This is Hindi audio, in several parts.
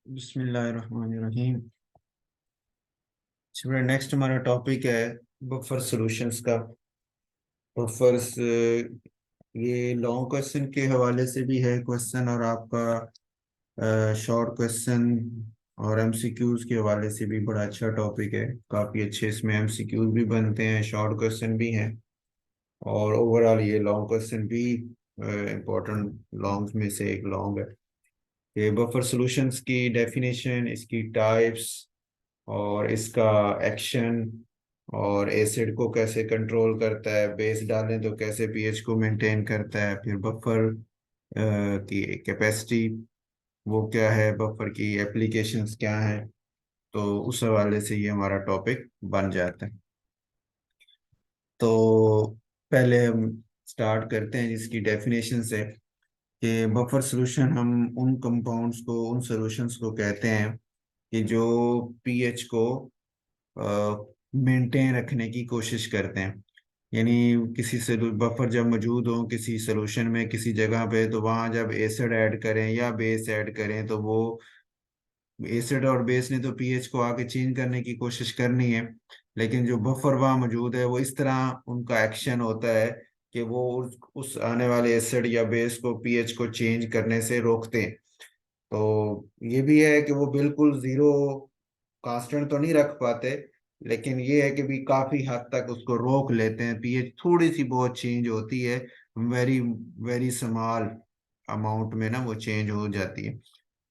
बिस्मिल्लाहिर्रहमानिर्रहीम। चलिए, नेक्स्ट हमारा टॉपिक है बफर सॉल्यूशंस का। बफर्स ये लॉन्ग क्वेश्चन के हवाले से भी है क्वेश्चन, और आपका शॉर्ट क्वेश्चन और एमसीक्यूज के हवाले से भी बड़ा अच्छा टॉपिक है। काफ़ी अच्छे इसमें एमसीक्यूज भी बनते हैं, शॉर्ट क्वेश्चन भी हैं, और ओवरऑल ये लॉन्ग क्वेश्चन भी इम्पोर्टेंट लॉन्ग में से एक लॉन्ग है। ये बफर सॉल्यूशंस की डेफिनेशन, इसकी टाइप्स और इसका एक्शन, और एसिड को कैसे कंट्रोल करता है, बेस डालें तो कैसे पीएच को मेंटेन करता है, फिर बफर की कैपेसिटी वो क्या है, बफर की एप्लीकेशंस क्या हैं। तो उस हवाले से ये हमारा टॉपिक बन जाता है। तो पहले हम स्टार्ट करते हैं जिसकी डेफिनेशन से, कि बफर सॉल्यूशन हम उन कंपाउंड्स को, उन सॉल्यूशंस को कहते हैं कि जो पीएच को मेंटेन रखने की कोशिश करते हैं। यानी किसी से बफर जब मौजूद हो किसी सोल्यूशन में किसी जगह पे, तो वहाँ जब एसिड ऐड करें या बेस ऐड करें, तो वो एसिड और बेस ने तो पीएच को आके चेंज करने की कोशिश करनी है, लेकिन जो बफर वहाँ मौजूद है वो इस तरह उनका एक्शन होता है कि वो उस आने वाले एसिड या बेस को, पीएच को चेंज करने से रोकते हैं। तो ये भी है कि वो बिल्कुल जीरो कांस्टेंट तो नहीं रख पाते, लेकिन ये है कि भी काफी हद तक उसको रोक लेते हैं। पीएच थोड़ी सी बहुत चेंज होती है, वेरी वेरी स्मॉल अमाउंट में ना वो चेंज हो जाती है,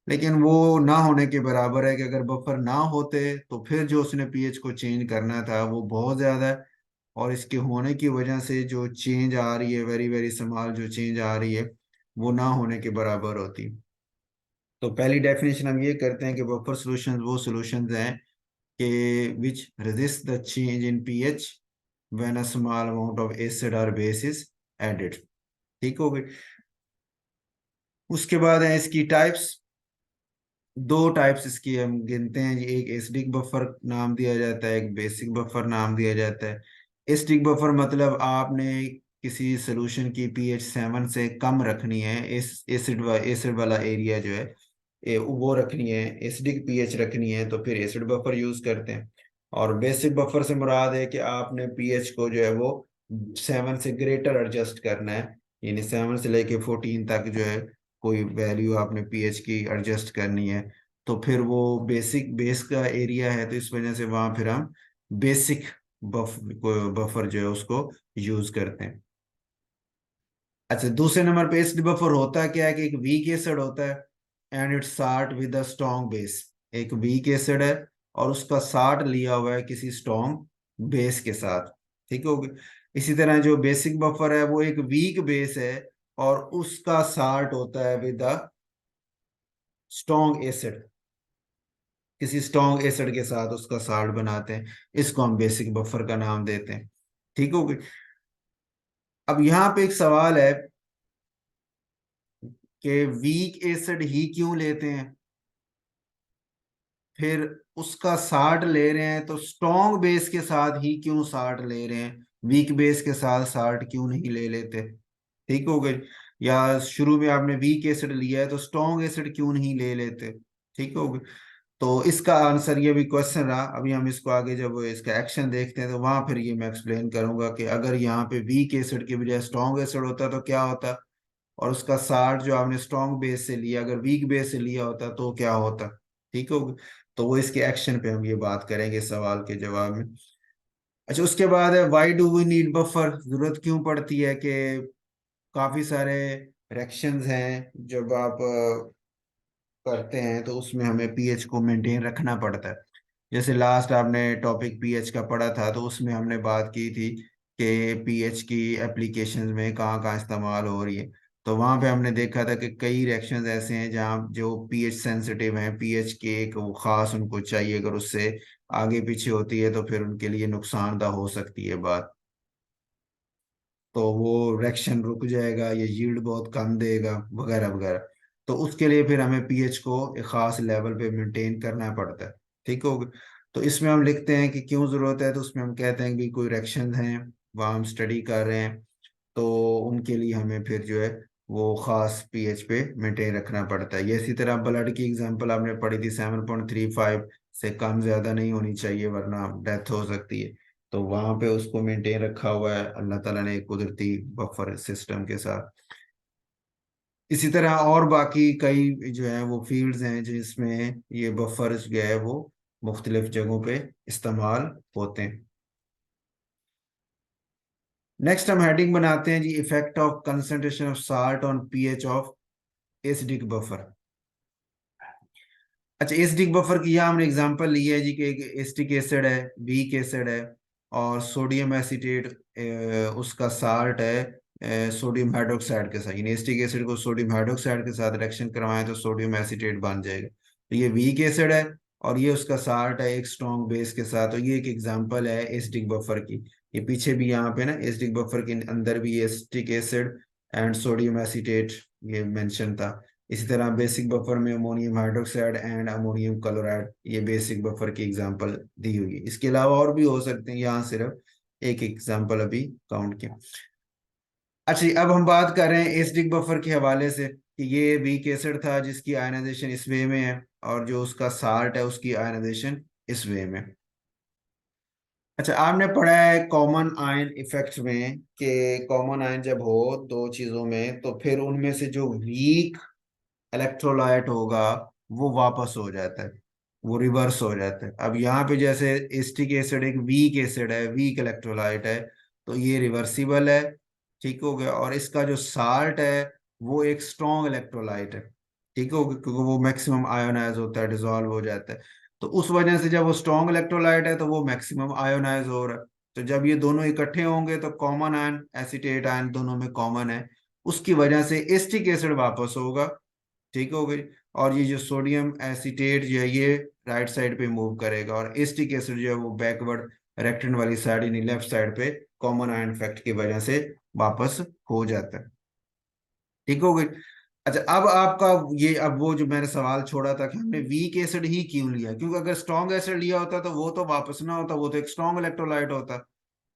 लेकिन वो ना होने के बराबर है कि अगर बफर ना होते तो फिर जो उसने पीएच को चेंज करना था वो बहुत ज्यादा है, और इसके होने की वजह से जो चेंज आ रही है, वेरी वेरी स्मॉल जो चेंज आ रही है, वो ना होने के बराबर होती। तो पहली डेफिनेशन हम ये करते हैं कि बफर सॉल्यूशंस वो सॉल्यूशंस हैं कि which resist the change in pH when a small amount of acid or base is added। ठीक हो गई। उसके बाद है इसकी टाइप्स। दो टाइप्स इसकी हम गिनते हैं जी, एक एसिडिक बफर नाम दिया जाता है, एक बेसिक बफर नाम दिया जाता है। एसिडिक बफर मतलब आपने किसी सोल्यूशन की पीएच 7 से कम रखनी है, इस एसिड वाला एरिया जो है वो रखनी है, एसिडिक पीएच रखनी है, तो फिर एसिड बफर यूज करते हैं। और बेसिक बफर से मुराद है कि आपने पीएच को जो है वो 7 से ग्रेटर एडजस्ट करना है, यानी 7 से लेके 14 तक जो है कोई वैल्यू आपने पीएच की एडजस्ट करनी है। तो फिर वो बेसिक बेस का एरिया है, तो इस वजह से वहां फिर हम बेसिक बफर जो है उसको यूज करते हैं। अच्छा, दूसरे नंबर पे एसिड बफर होता क्या है कि एक वीक एसिड होता है and it start with a strong base. एक वीक एसिड है और उसका साट लिया हुआ है किसी स्ट्रॉन्ग बेस के साथ। ठीक हो गया। इसी तरह जो बेसिक बफर है वो एक वीक बेस है और उसका साल्ट होता है विद अ स्ट्रॉन्ग एसिड, किसी स्ट्रॉन्ग एसिड के साथ उसका साल्ट बनाते हैं, इसको हम बेसिक बफर का नाम देते हैं। ठीक हो गई। अब यहाँ पे एक सवाल है कि वीक एसिड ही क्यों लेते हैं, फिर उसका साठ ले रहे हैं तो स्ट्रॉन्ग बेस के साथ ही क्यों साठ ले रहे हैं, वीक बेस के साथ साठ क्यों नहीं ले लेते। ठीक हो गए। या शुरू में आपने वीक एसिड लिया है तो स्ट्रॉन्ग एसिड क्यों नहीं ले लेते। ठीक हो गए। तो इसका आंसर, ये भी क्वेश्चन रहा, अभी हम इसको आगे जब इसका एक्शन देखते हैं तो वहां फिर ये मैं एक्सप्लेन करूंगा कि अगर यहाँ पे वीक एसिड के बजाय स्ट्रॉन्ग एसिड होता तो क्या होता, और उसका सार जो आपने स्ट्रॉन्ग बेस से लिया अगर वीक बेस से लिया होता तो क्या होता। ठीक हो। तो वो इसके एक्शन पे हम ये बात करेंगे सवाल के जवाब में। अच्छा, उसके बाद है why do we need buffer, जरूरत क्यों पड़ती है, कि काफी सारे रिएक्शंस हैं जब आप करते हैं तो उसमें हमें पीएच को मेंटेन रखना पड़ता है। जैसे लास्ट आपने टॉपिक पीएच का पढ़ा था तो उसमें हमने बात की थी कि पीएच की एप्लीकेशंस में कहाँ कहाँ इस्तेमाल हो रही है। तो वहाँ पे हमने देखा था कि कई रिएक्शंस ऐसे हैं जहाँ जो पीएच सेंसिटिव हैं, पीएच के एक वो खास उनको चाहिए, अगर उससे आगे पीछे होती है तो फिर उनके लिए नुकसानदा हो सकती है बात। तो वो रिएक्शन रुक जाएगा, ये यील्ड बहुत कम देगा, वगैरह वगैरह। तो उसके लिए फिर हमें पीएच को एक खास लेवल पे मेंटेन करना पड़ता है। ठीक हो गया। तो इसमें हम लिखते हैं कि क्यों जरूरत है, तो उसमें हम कहते हैं कि कोई रिएक्शन है, वहाँ हम स्टडी कर रहे हैं, तो उनके लिए हमें फिर जो है वो खास पीएच पे मेंटेन रखना पड़ता है। ये इसी तरह ब्लड की एग्जांपल आपने पढ़ी थी, 7.35 से कम ज्यादा नहीं होनी चाहिए वरना डेथ हो सकती है। तो वहां पे उसको मेंटेन रखा हुआ है अल्लाह ताला ने कुदरती बफर सिस्टम के साथ। इसी तरह और बाकी कई जो है वो फील्ड्स हैं जिसमें ये बफर्स जो है वो मुख्तलिफ जगहों पे इस्तेमाल होते हैं। नेक्स्ट हम हेडिंग बनाते हैं जी, effect of concentration of salt on pH of acidic buffer. अच्छा, एसिडिक बफर की यहाँ हमने एग्जांपल लिया है जी कि एक एसिटिक एसिड है, वीक एसिड है, और सोडियम एसीटेट उसका साल्ट है सोडियम हाइड्रोक्साइड के साथ, यानी एसिटिक एसिड को सोडियम हाइड्रोक्साइड के साथ रिएक्शन करवाएं तो सोडियम एसीटेट बन जाएगा। तो ये वीक एसिड है और ये उसका साल्ट है एक स्ट्रॉन्ग बेस के साथ। तो ये एक एग्जांपल है एसिडिक बफर की। ये पीछे भी यहाँ पे ना एसिडिक बफर के अंदर भी acetic acid and sodium acetate ये मेंशन था। इसी तरह बेसिक बफर में ammonium hydroxide and ammonium chloride, ये बेसिक बफर की एग्जांपल दी हुई है। इसके अलावा और भी हो सकते हैं, यहाँ सिर्फ एक एग्जांपल अभी काउंट किया। अच्छा जी, अब हम बात कर रहे हैं एसिडिक बफर के हवाले से कि ये वीक एसिड था जिसकी आयनाइजेशन इस वे में है, और जो उसका साल्ट है उसकी आयनाइजेशन इस वे में। अच्छा, आपने पढ़ा है कॉमन आयन इफेक्ट्स में कि कॉमन आयन जब हो दो चीजों में तो फिर उनमें से जो वीक इलेक्ट्रोलाइट होगा वो वापस हो जाता है, वो रिवर्स हो जाता है। अब यहाँ पे जैसे एसिटिक एसिड एक वीक एसिड है, वीक इलेक्ट्रोलाइट है, तो ये रिवर्सिबल है, ठीक हो गया। और इसका जो साल्ट है वो एक स्ट्रॉन्ग इलेक्ट्रोलाइट है, ठीक हो गया, क्योंकि वो मैक्सिमम आयोनाइज होता है, डिसॉल्व हो जाता है। तो उस वजह से जब वो स्ट्रॉन्ग इलेक्ट्रोलाइट है तो वो मैक्सिमम आयोनाइज हो रहा है। तो जब ये दोनों इकट्ठे होंगे तो कॉमन आयन, एसीटेट आयन दोनों में कॉमन है, उसकी वजह से एसिटिक एसिड वापस होगा, ठीक हो गई। और ये जो सोडियम एसीटेट जो है ये राइट साइड पे मूव करेगा, और एसिटिक एसिड जो है वो बैकवर्ड रेक्टेंट वाली साइड यानी लेफ्ट साइड पे कॉमन आयन इफेक्ट की वजह से वापस हो जाता है, ठीक हो गई। अच्छा, अब आपका ये, अब वो जो मैंने सवाल छोड़ा था कि हमने वीक एसिड ही क्यों लिया, क्योंकि अगर स्ट्रॉन्ग एसिड लिया होता तो वो तो वापस ना होता, वो तो एक स्ट्रॉन्ग इलेक्ट्रोलाइट होता,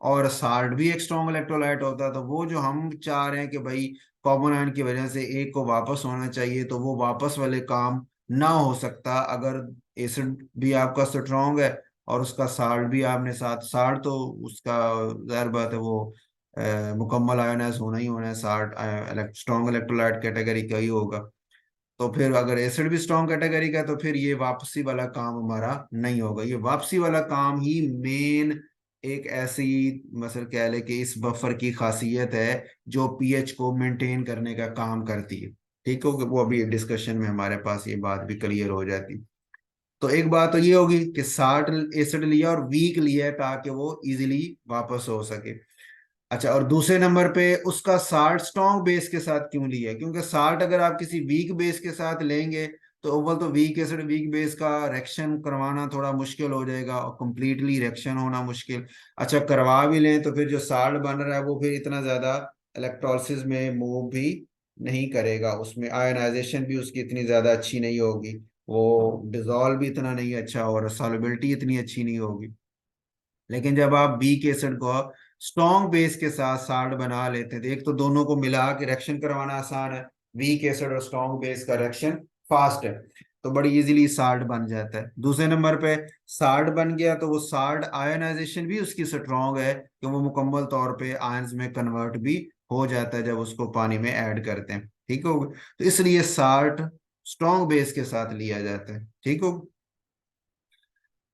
और साल्ट भी एक स्ट्रॉन्ग इलेक्ट्रोलाइट होता। तो वो जो हम चाह रहे हैं कि भाई कॉमन आयन की वजह से एक को वापस होना चाहिए, तो वो वापस वाले काम ना हो सकता अगर एसिड भी आपका स्ट्रॉन्ग है और उसका साल्ट भी आपने साथ, साल्ट तो उसका जाहिर बात है वो मुकम्मल आयोनाइज होना ही होना है, साल्ट स्ट्रॉन्ग इलेक्ट्रोलाइट कैटेगरी का ही होगा। तो फिर अगर एसिड भी स्ट्रॉन्ग कैटेगरी का है तो फिर ये वापसी वाला काम हमारा नहीं होगा। ये वापसी वाला काम ही मेन एक ऐसी मसल कह ले कि इस बफर की खासियत है जो पीएच को मेंटेन करने का काम करती है, ठीक हो, कि वो अभी डिस्कशन में हमारे पास ये बात भी क्लियर हो जाती। तो एक बात तो ये होगी कि साल्ट एसिड लिया और वीक लिया है ताकि वो इजीली वापस हो सके। अच्छा, और दूसरे नंबर पे उसका साल्ट स्ट्रॉन्ग बेस के साथ क्यों लिया है, क्योंकि साल्ट अगर आप किसी वीक बेस के साथ लेंगे तो अव्वल तो वीक एसिड वीक बेस का रिएक्शन करवाना थोड़ा मुश्किल हो जाएगा और कंप्लीटली रिएक्शन होना मुश्किल। अच्छा, करवा भी लें तो फिर जो साल्ट बन रहा है वो फिर इतना ज्यादा इलेक्ट्रोलिसिस में मूव भी नहीं करेगा, उसमें आयनाइजेशन भी उसकी इतनी ज्यादा अच्छी नहीं होगी, वो डिजॉल्व भी इतना नहीं अच्छा और सॉल्युबिलिटी इतनी अच्छी नहीं होगी। लेकिन जब आप वीक एसिड को स्ट्रॉन्ग बेस के साथ साल्ट बना लेते हैं तो एक तो दोनों को मिला के रिएक्शन करवाना आसान है, वीक एसिड और स्ट्रॉन्ग बेस का रिएक्शन फास्ट है, तो बड़ी इजीली साल्ट बन जाता है। दूसरे नंबर पे साल्ट बन गया तो वो साल्ट आयनाइजेशन भी उसकी स्ट्रॉन्ग है कि वो मुकम्मल तौर पे आयंस में कन्वर्ट भी हो जाता है जब उसको पानी में ऐड करते हैं, ठीक हो। तो इसलिए साल्ट स्ट्रॉन्ग बेस के साथ लिया जाता है, ठीक हो।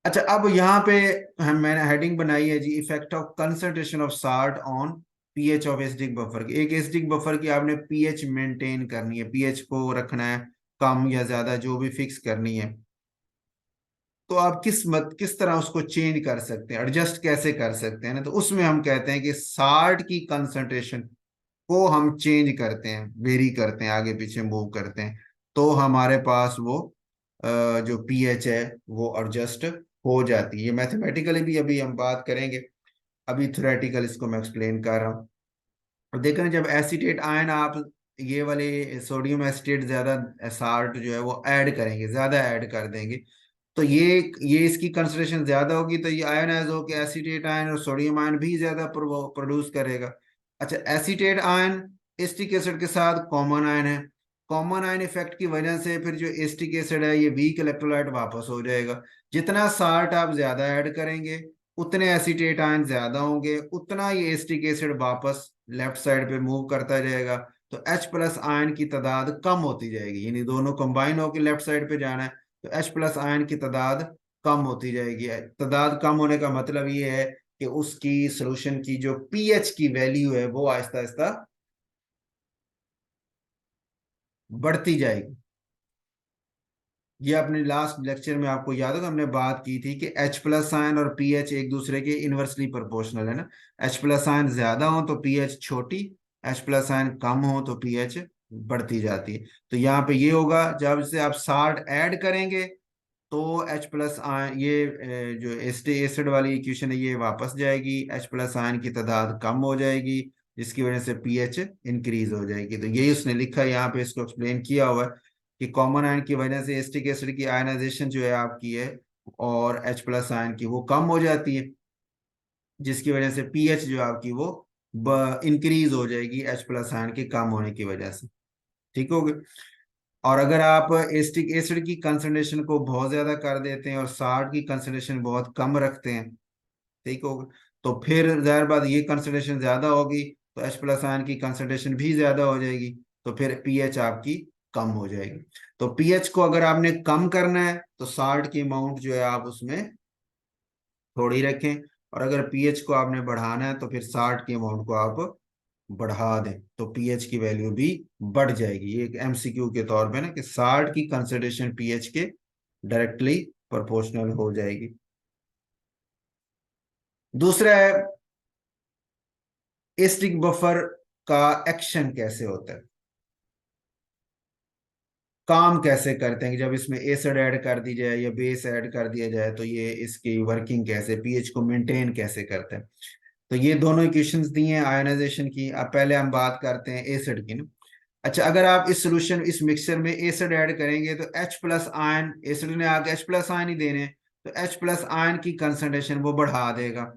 अच्छा, अब यहाँ पे हम मैंने हेडिंग बनाई है जी, effect of concentration of salt on pH of acidic buffer की। एक एसिडिक बफर की आपने पीएच मेंटेन करनी है, पीएच को रखना है कम या ज्यादा जो भी फिक्स करनी है। तो आप किस तरह उसको चेंज कर सकते हैं, एडजस्ट कैसे कर सकते हैं ना, तो उसमें हम कहते हैं कि साल्ट की कंसंट्रेशन को हम चेंज करते हैं, वेरी करते हैं, आगे पीछे मूव करते हैं, तो हमारे पास वो जो पीएच है वो एडजस्ट हो जाती है। ये मैथमेटिकली भी अभी हम बात करेंगे, अभी थ्योरेटिकल इसको मैं एक्सप्लेन कर रहा हूँ। और देखना जब एसीटेट आयन आप ये वाले सोडियम एसीटेट ज्यादा साल्ट जो है वो ऐड करेंगे, ज्यादा ऐड कर देंगे, तो ये इसकी कंसंट्रेशन ज्यादा होगी तो ये आयनाइज होकर एसीटेट आयन और सोडियम आयन भी ज्यादा प्रोड्यूस करेगा। अच्छा, एसीटेट आयन एसिटिक एसिड के साथ कॉमन आयन है, कॉमन आयन इफेक्ट की वजह से फिर जो एसिटिक एसिड है ये वीक इलेक्ट्रोलाइट वापस हो जाएगा। जितना साल्ट आप ज्यादा ऐड करेंगे उतने एसीटेट आयन ज्यादा होंगे, उतना ये एसिटिक एसिड वापस लेफ्ट साइड पे मूव करता जाएगा। तो H प्लस आयन की तादाद कम होती जाएगी, यानी दोनों कंबाइन होकर लेफ्ट साइड पे जाना है, तो H प्लस आयन की तादाद कम होती जाएगी। तादाद कम होने का मतलब ये है कि उसकी सोल्यूशन की जो पीएच की वैल्यू है वो आहिस्ता आहिस्ता बढ़ती जाएगी। ये अपने लास्ट लेक्चर में आपको याद होगा हमने बात की थी कि H प्लस आयन और पीएच एक दूसरे के इनवर्सली प्रोपोर्शनल है ना। H प्लस आयन ज्यादा हो तो पीएच छोटी, H प्लस आयन कम हो तो पीएच बढ़ती जाती है। तो यहाँ पे ये होगा जब से आप साल्ट ऐड करेंगे तो H प्लस आयन ये जो एसिड वाली इक्वेशन है ये वापस जाएगी, H प्लस आयन की तादाद कम हो जाएगी, जिसकी वजह से पीएच इंक्रीज हो जाएगी। तो यही उसने लिखा है यहाँ पे, इसको एक्सप्लेन किया हुआ है कि कॉमन आयन की वजह से एसिटिक एसिड की आयनाइजेशन जो है आपकी है और H प्लस आयन की वो कम हो जाती है, जिसकी वजह से पीएच जो आपकी वो इंक्रीज हो जाएगी H प्लस आयन के कम होने की वजह से। ठीक हो गया। और अगर आप एसिटिक एसिड की कंसंट्रेशन को बहुत ज्यादा कर देते हैं और साल्ट की कंसंट्रेशन बहुत कम रखते हैं, ठीक होगा, तो फिर जाहिर बात ये कंसंट्रेशन ज्यादा होगी तो H प्लस आयन की कंसंट्रेशन भी ज्यादा हो जाएगी, तो फिर पीएच आपकी कम हो जाएगी। तो पीएच को अगर आपने कम करना है तो साल्ट की अमाउंट जो है आप उसमें थोड़ी रखें, और अगर पीएच को आपने बढ़ाना है तो फिर साल्ट की अमाउंट को आप बढ़ा दें, तो पीएच की वैल्यू भी बढ़ जाएगी। ये एक एमसीक्यू के तौर पे ना कि साल्ट की कंसंट्रेशन पीएच के डायरेक्टली प्रोपोर्शनल हो जाएगी। दूसरा है एसिडिक बफर का एक्शन कैसे होता है, काम कैसे करते हैं कि जब इसमें एसिड ऐड कर दी जाए या बेस ऐड कर दिया जाए तो ये इसकी वर्किंग कैसे, पीएच को मेंटेन कैसे करते हैं। तो ये दोनों इक्वेशंस दी हैं आयनाइजेशन की। अब पहले हम बात करते हैं एसिड की ना। अच्छा, अगर आप इस सोल्यूशन इस मिक्सचर में एसिड ऐड करेंगे तो H प्लस आयन, एसिड ने आगे H प्लस आयन ही देने हैं, तो H प्लस आयन की कंसंट्रेशन वो बढ़ा देगा।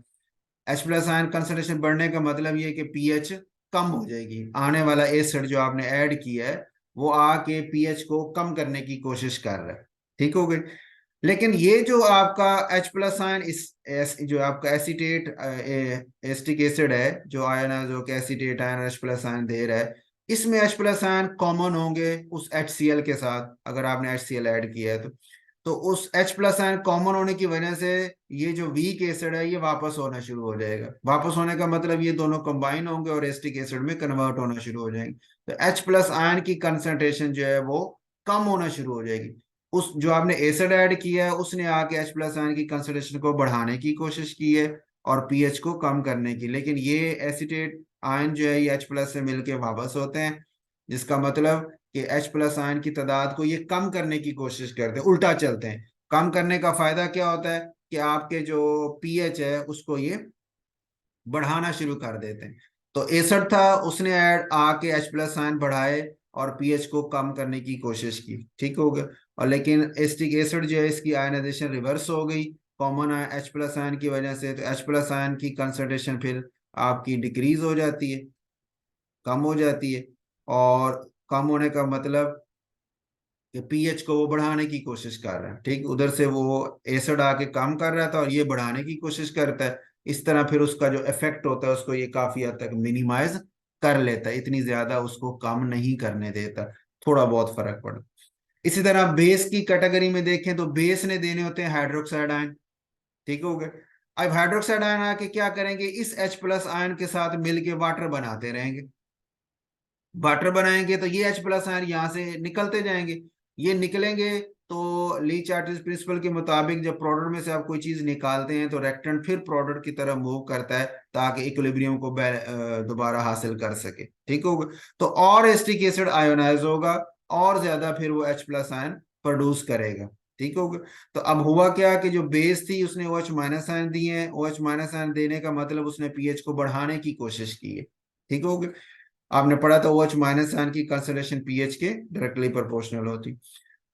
H प्लस आयन कंसंट्रेशन बढ़ने का मतलब ये है कि पीएच कम हो जाएगी। आने वाला एसिड जो आपने ऐड किया है वो आके पीएच को कम करने की कोशिश कर रहा है। ठीक हो गई। लेकिन ये जो आपका H प्लस आयन जो आपका एसीटेट एसिटिक एसिड है जो आयन है, जो कि acetate ion H plus ion दे रहा है, इसमें H प्लस आयन कॉमन होंगे उस HCl के साथ, अगर आपने HCl ऐड किया है तो उस H प्लस आयन कॉमन होने की वजह से ये जो वीक एसिड है ये वापस होना शुरू हो जाएगा। वापस होने का मतलब ये दोनों कंबाइन होंगे और एसिटिक एसिड में कन्वर्ट होना शुरू हो जाएंगे। तो H प्लस आयन की कंसंट्रेशन जो है वो कम होना शुरू हो जाएगी। उस जो आपने एसिड ऐड किया है उसने आके H प्लस आयन की कंसंट्रेशन को बढ़ाने की कोशिश की है और पीएच को कम करने की, लेकिन ये एसिटेट आयन जो है ये H प्लस से मिलके वापस होते हैं, जिसका मतलब कि H प्लस आयन की तादाद को ये कम करने की कोशिश करते हैं, उल्टा चलते हैं। कम करने का फायदा क्या होता है कि आपके जो पीएच है उसको ये बढ़ाना शुरू कर देते हैं। तो एसिड था उसने ऐड आके H प्लस आयन बढ़ाए और पीएच को कम करने की कोशिश की, ठीक हो गया। और लेकिन एसिटिक एसिड जो है इसकी आयनाइजेशन रिवर्स हो गई कॉमन H प्लस आयन की वजह से, तो H प्लस आयन की कंसंट्रेशन फिर आपकी डिक्रीज हो जाती है, कम हो जाती है। और कम होने का मतलब कि पीएच को वो बढ़ाने की कोशिश कर रहा है, ठीक, उधर से वो एसिड आके कम कर रहा था और ये बढ़ाने की कोशिश करता है। इस तरह फिर उसका जो इफेक्ट होता है उसको ये काफी हद तक मिनिमाइज कर लेता है, इतनी ज्यादा उसको कम नहीं करने देता, थोड़ा बहुत फर्क पड़ता। इसी तरह बेस की कैटेगरी में देखें तो बेस ने देने होते हैं हाइड्रोक्साइड आयन, ठीक हो गए। अब हाइड्रोक्साइड आयन आके क्या करेंगे, इस H प्लस आयन के साथ मिलके वाटर बनाते रहेंगे। वाटर बनाएंगे तो ये H प्लस आयन यहाँ से निकलते जाएंगे, ये निकलेंगे तो ली चार्टिस प्रिंसिपल के मुताबिक जब प्रोडक्ट में से आप कोई चीज निकालते हैं तो रिएक्टेंट फिर प्रोडक्ट की तरफ मूव करता है ताकि इक्विलिब्रियम को दोबारा हासिल कर सके, ठीक होगा। तो और एसिटिक एसिड आयोनाइज होगा और ज्यादा फिर वो H प्लस आयन प्रोड्यूस करेगा, ठीक होगा। तो अब हुआ क्या कि जो बेस थी उसने OH माइनस आयन दिए हैं, OH माइनस आयन देने का मतलब उसने पीएच को बढ़ाने की कोशिश की है, ठीक होगा। आपने पढ़ा था OH माइनस आयन की कंसंट्रेशन पीएच के डायरेक्टली प्रोपोर्शनल होती।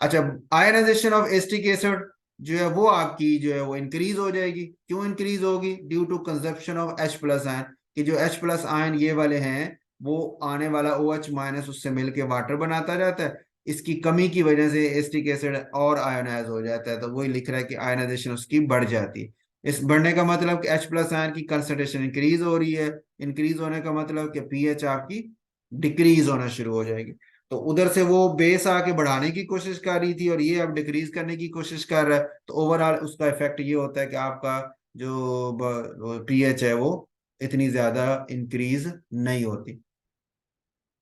अच्छा, आयनाइजेशन ऑफ एसिटिक एसिड जो है वो आपकी जो है वो इंक्रीज हो जाएगी। क्यों इंक्रीज होगी? Due to consumption of H plus ion, कि जो H प्लस आयन ये वाले हैं वो आने वाला OH माइनस उससे मिलके वाटर बनाता जाता है। इसकी कमी की वजह से एसिटिक एसिड और आयोनाइज हो जाता है, तो वही लिख रहा है कि आयोनाइजेशन उसकी बढ़ जाती है। इस बढ़ने का मतलब कि H प्लस आयन की कंसंट्रेशन इंक्रीज हो रही है। इंक्रीज होने का मतलब कि पीएच आपकी डिक्रीज होना शुरू हो जाएगी। तो उधर से वो बेस आके बढ़ाने की कोशिश कर रही थी और ये अब डिक्रीज करने की कोशिश कर रहा है, तो ओवरऑल उसका इफेक्ट ये होता है कि आपका जो पीएच है वो इतनी ज्यादा इंक्रीज नहीं होती।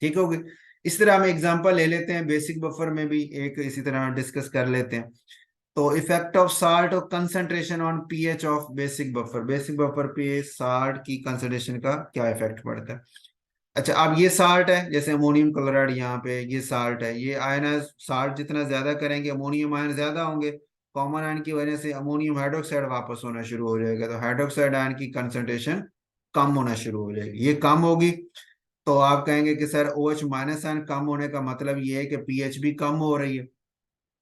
ठीक होगी। इस तरह हम एग्जांपल ले लेते हैं, बेसिक बफर में भी एक इसी तरह डिस्कस कर लेते हैं। तो इफेक्ट ऑफ साल्ट और concentration on pH of basic buffer, basic buffer पे साल्ट की कंसंट्रेशन का क्या इफेक्ट पड़ता है। अच्छा, अब ये साल्ट है, जैसे अमोनियम क्लोराइड, यहाँ पे ये साल्ट है, ये आयन साल्ट जितना ज्यादा करेंगे अमोनियम आयन ज्यादा होंगे। कॉमन आयन की वजह से अमोनियम हाइड्रोक्साइड वापस होना शुरू हो जाएगा, तो हाइड्रोक्साइड आयन की कंसंट्रेशन कम होना शुरू हो जाएगी, ये कम होगी। तो आप कहेंगे कि सर OH माइनस आयन कम होने का मतलब ये है कि पीएच भी कम हो रही है।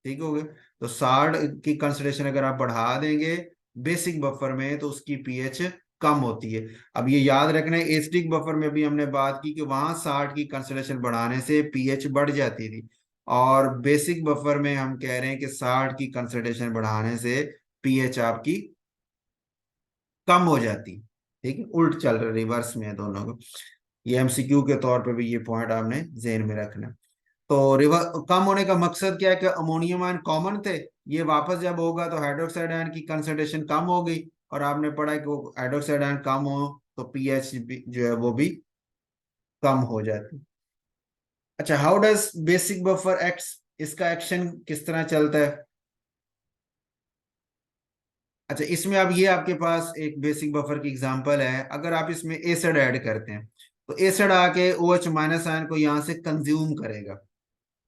ठीक हो गया। तो साल्ट की कंसंट्रेशन अगर आप बढ़ा देंगे बेसिक बफर में तो उसकी पीएच कम होती है। अब ये याद रखना है, एसिडिक बफर में भी हमने बात की कि वहां साल्ट की कंसंट्रेशन बढ़ाने से पीएच बढ़ जाती थी, और बेसिक बफर में हम कह रहे हैं कि साल्ट की कंसंट्रेशन बढ़ाने से पीएच आपकी कम हो जाती। ठीक है, उल्ट चल रहा, रिवर्स में है दोनों को। ये एमसीक्यू के तौर पे भी ये पॉइंट आपने जेन में रखना। तो रिवर कम होने का मकसद क्या है कि अमोनियम आयन कॉमन थे, ये वापस जब होगा तो हाइड्रोक्साइड आयन की कंसंट्रेशन कम हो गई, और आपने पढ़ा कि वो हाइड्रोक्साइड आयन कम हो तो पीएच जो है वो भी कम हो जाती। अच्छा, how does basic buffer acts, इसका एक्शन किस तरह चलता है। अच्छा, इसमें अब ये आपके पास एक बेसिक बफर की एग्जांपल है, अगर आप इसमें एसिड ऐड करते हैं तो एसिड आके OH माइनस आयन को यहाँ से कंज्यूम करेगा,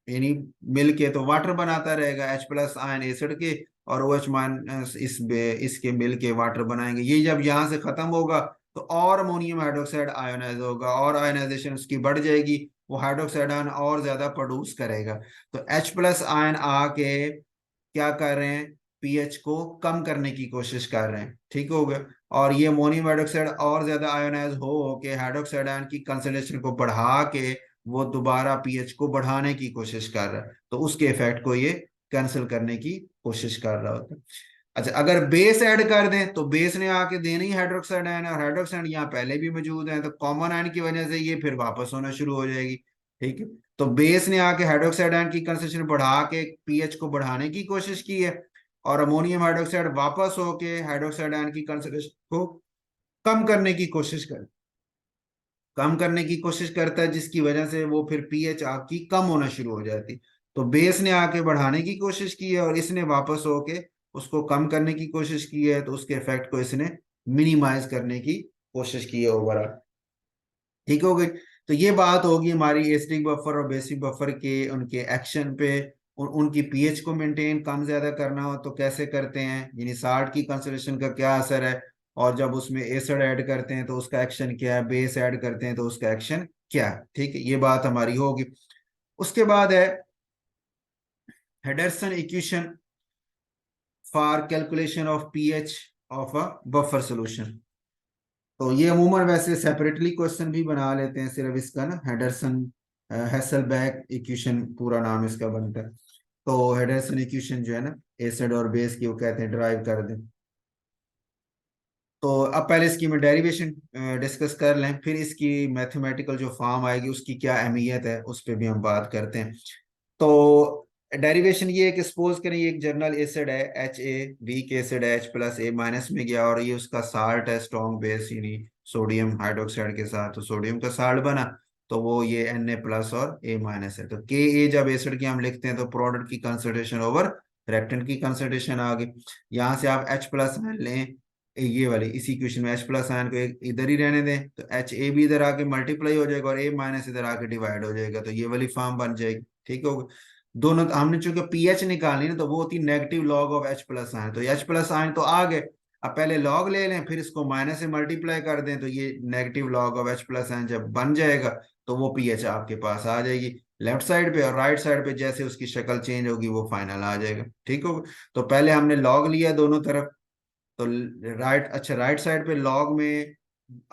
यानी मिल के तो वाटर बनाता रहेगा, H प्लस आयन एसिड के और OH माइनस इसके मिल के वाटर बनाएंगे। ये जब यहाँ से खत्म होगा तो और अमोनियम हाइड्रोक्साइड आयोनाइज होगा और आयोनाइजेशन उसकी बढ़ जाएगी, वो हाइड्रोक्साइड आयन और ज्यादा प्रोड्यूस करेगा। तो H प्लस आयन आके क्या कर रहे हैं, पीएच को कम करने की कोशिश कर रहे हैं। ठीक हो गया। और ये अमोनियम हाइड्रोक्साइड और ज्यादा आयोनाइज हो के हाइड्रोक्साइड आयन की कंसंट्रेशन को बढ़ा के वो दोबारा पीएच को बढ़ाने की कोशिश कर रहा है, तो उसके इफेक्ट को ये कैंसिल करने की कोशिश कर रहा होता है। अच्छा, अगर बेस ऐड कर दें तो बेस ने आके देना ही हाइड्रोक्साइड आयन है, और हाइड्रोक्साइड यहाँ पहले भी मौजूद है, तो कॉमन आयन की वजह से ये फिर वापस होना शुरू हो जाएगी। ठीक है। तो बेस ने आके हाइड्रोक्साइड आयन की कंसंट्रेशन बढ़ा के पीएच को बढ़ाने की कोशिश की है, और अमोनियम हाइड्रोक्साइड वापस होके हाइड्रोक्साइड आयन की कंसंट्रेशन को कम करने की कोशिश कर कम करने की कोशिश करता है, जिसकी वजह से वो फिर पीएच आपकी कम होना शुरू हो जाती। तो बेस ने आके बढ़ाने की कोशिश की है और इसने वापस होके उसको कम करने की कोशिश की है, तो उसके इफेक्ट को इसने मिनिमाइज करने की कोशिश की है ओवरऑल। ठीक हो गई। तो ये बात होगी हमारी एसिडिक बफर और बेसिक बफर के उनके एक्शन पे। उनकी पीएच को मेंटेन कम ज्यादा करना हो तो कैसे करते हैं, यानी साल्ट की कंसंट्रेशन का क्या असर है, और जब उसमें एसिड ऐड करते हैं तो उसका एक्शन क्या है, बेस ऐड करते हैं तो उसका एक्शन क्या है। ठीक है, ये बात हमारी होगी। उसके बाद है Henderson equation for calculation of pH of a buffer solution. तो ये अमूमन वैसे सेपरेटली क्वेश्चन भी बना लेते हैं, सिर्फ इसका ना हेडरसन हेसलबैक इक्वेशन पूरा नाम इसका बनता है। तो हेडरसन इक्वेशन जो है ना एसिड और बेस की, वो कहते हैं ड्राइव कर दें। तो अब पहले इसकी मैं डेरिवेशन डिस्कस कर लें, फिर इसकी मैथमेटिकल जो फॉर्म आएगी उसकी क्या अहमियत है उस पर भी हम बात करते हैं। तो डेरिवेशन ये है कि सपोज करें ये एक जर्नल एसिड है HA, वीक एसिड है H+A माइनस में गया, और ये उसका साल्ट है स्ट्रॉन्ग बेस, यानी सोडियम हाइड्रोक्साइड के साथ तो सोडियम का साल्ट बना, तो वो ये Na+ और A- है। तो Ka जब एसिड की हम लिखते हैं तो प्रोडक्ट की कंसंट्रेशन ओवर रिएक्टेंट की कंसंट्रेशन आ गई। यहाँ से आप H+ आयन लें, ये वाले इसी इक्वेशन में H+ आयन को इधर ही रहने दें, तो Ha भी इधर आके मल्टीप्लाई हो जाएगा और A- इधर आके डिवाइड हो जाएगा, तो ये वाली फॉर्म बन जाएगी। ठीक होगा। दोनों हमने चूंकि पीएच निकालनी ना, तो वो होती negative log of H+ ion, तो H+ आयन तो आ गए। अब पहले लॉग ले लें, फिर इसको माइनस से मल्टीप्लाई कर दें, तो ये negative log of H+ ion जब बन जाएगा तो वो पीएच आपके पास आ जाएगी लेफ्ट साइड पे, और राइट साइड पे जैसे उसकी शक्ल चेंज होगी वो फाइनल आ जाएगा। ठीक होगा। तो पहले हमने लॉग लिया दोनों तरफ, तो राइट, अच्छा राइट साइड पे लॉग में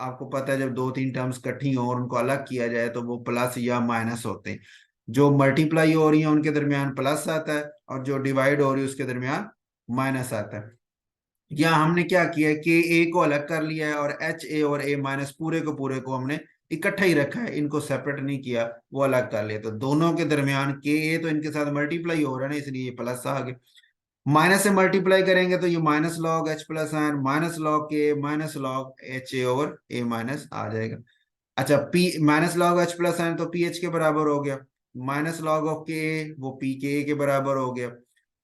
आपको पता है जब दो तीन टर्म्स इकट्ठी हो और उनको अलग किया जाए तो वो प्लस या माइनस होते हैं। जो मल्टीप्लाई हो रही है उनके दरमियान प्लस आता है, और जो डिवाइड हो रही है उसके दरमियान माइनस आता है। यहाँ हमने क्या किया है, के ए को अलग कर लिया है और एच ए और ए माइनस पूरे को पूरे को हमने इकट्ठा ही रखा है, इनको सेपरेट नहीं किया, वो अलग कर लिया। तो दोनों के दरमियान के ए तो इनके साथ मल्टीप्लाई हो रहा है ना, इसलिए ये प्लस आ गया। माइनस से मल्टीप्लाई करेंगे तो ये minus log H plus ion minus log के minus log H A over A minus आ जाएगा। अच्छा, P minus log H plus ion तो पी एच के बराबर हो गया, माइनस लॉग ऑफ के वो पी के के बराबर हो गया,